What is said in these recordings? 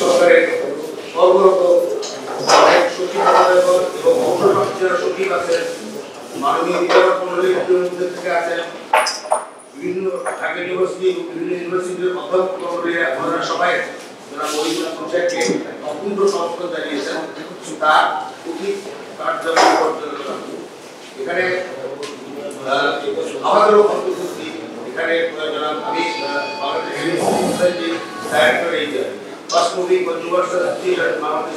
সরকারের কর্মরত সচিব এবং অংশপ্রাপ্ত যারা সচিব আছেন, মাননীয় বিদ্যালয় মন্ডলীর থেকে আছেন, বিভিন্ন ঢাকা ইউনিভার্সিটি বিভিন্ন ইউনিভার্সিটির অধ্যাপক মন্ডলীরা আপনারা সবাই যারা মহিলা পঞ্চায়েতকে অপূর্ণ সমর্থন জানিয়েছেন তার অতীত কার্যক্রম পর্যবেক্ষণ। এখানে আমাদেরও অন্তর্ভুক্তি, এখানে আমি বাংলাদেশ ডাইরেক্টর এই fast moving consumers association Bangladesh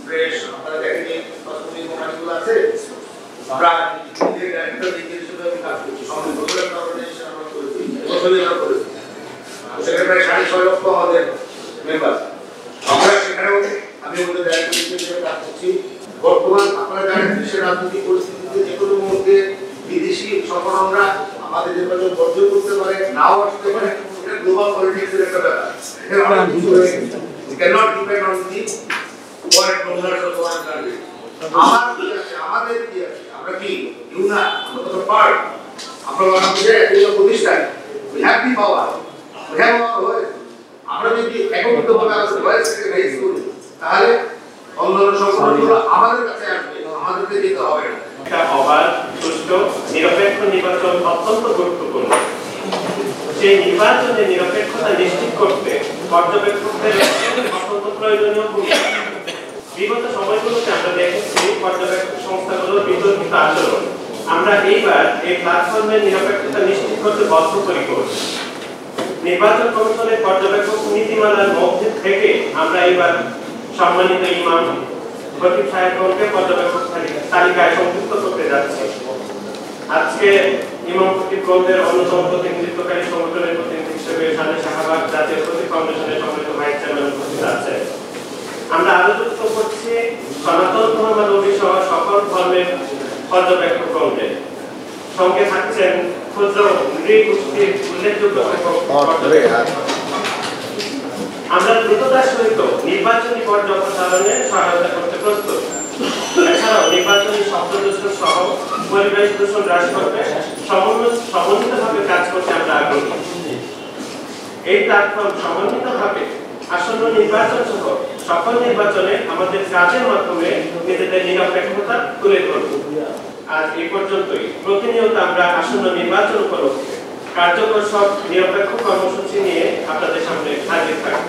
press আপনারা দেখেন যে ফার্স্ট মুভিং কোম্পানিগুলো আছে, আমরা ডাইরেক্টর এই হিসেবে আমি কাজ করছি, সঙ্গে গ্লোবাল অর্গানাইজেশন আমরা করেছি, এবছরই আমরা করেছি, সেখানে প্রায় 6.5 লক্ষ আমাদের মেম্বার। আমরা সেখানেও আমি ওদের ডাইরেক্টর হিসেবে কাজ করছি। বর্তমান আপনারা জানেন দেশের রাজনৈতিক পরিস্থিতিতে যে কোনো মুহূর্তে বিদেশি সংগঠনরা আমাদের নির্বাচন বর্জন করতে পারে, নাও আসতে পারে, এটা গ্লোবাল পলিটিক্সের একটা ব্যাপার। এটা অনেক কিছু হয়ে গেছে, we cannot depend on the foreign governors of foreign countries. আমাদের কি আছে, আমরা কি ইউনা, আমরা তো পার্ট, আমরা বাংলাদেশের একটা প্রতিষ্ঠান, we have the power, we have our voice. আমরা যদি একত্রিতভাবে আমাদের ভয়েসকে রেজ করি তাহলে অন্যান্য সংগঠনগুলো আমাদের কাছে আসবে, আমাদেরকে যেতে হবে না। একটা অবাধ, সুষ্ঠু, নিরপেক্ষ নির্বাচন অত্যন্ত গুরুত্বপূর্ণ। সেই নির্বাচনে নিরপেক্ষতা নিশ্চিত করতে পর্যবেক্ষকদের অত্যন্ত প্রয়োজনীয় ভূমিকা। বিগত সময়গুলোতে আমরা দেখেছি পর্যবেক্ষক সংস্থাগুলোর বিতর্কিত আচরণ। আমরা এইবার এই প্ল্যাটফর্মের নিরপেক্ষতা নিশ্চিত করতে বদ্ধপরিকর। নির্বাচন কমিশনের পর্যবেক্ষক নীতিমালার মধ্যে থেকে আমরা এবার সম্মানিত ইমাম খতিব সাহেবগণকে পর্যবেক্ষক তালিকায় সংযুক্ত করতে যাচ্ছি। আজকে ইমাম খতিবগণদের অন্যতম প্রতিনিধিত্বকারী সংগঠনের প্রতিনিধি হিসেবে শানে শাহবাগ জাতীয় খতিব ফাউন্ডেশনের সম্মানিত ভাইস চেয়ারম্যান উপস্থিত আছে। আমরা আলোচনা করছি সনাতন ধর্মাবলম্বী সহ সকল ধর্মের পর্যবেক্ষকগণদের। সঙ্গে থাকছেন ক্ষুদ্র নৃগোষ্ঠীর উল্লেখযোগ্য আমরা দ্রুততার সহিত নির্বাচনী পর্যালোচনায় সহায়তা করতে প্রস্তুত। এছাড়াও নির্বাচনী শব্দদূষণ সহ পরিবেশ দূষণ হ্রাস করতে সমন্বিতভাবে কাজ করতে আমরা আগ্রহী। এই প্ল্যাটফর্ম সমন্বিতভাবে আসন্ন নির্বাচন সহ সকল নির্বাচনে আমাদের কাজের মাধ্যমে নিজেদের নিরপেক্ষতা তুলে ধরব। আজ এই পর্যন্তই। প্রতিনিয়ত আমরা আসন্ন নির্বাচন উপলক্ষে কার্যকর সব নিরপেক্ষ কর্মসূচি নিয়ে আপনাদের সামনে হাজির থাকব।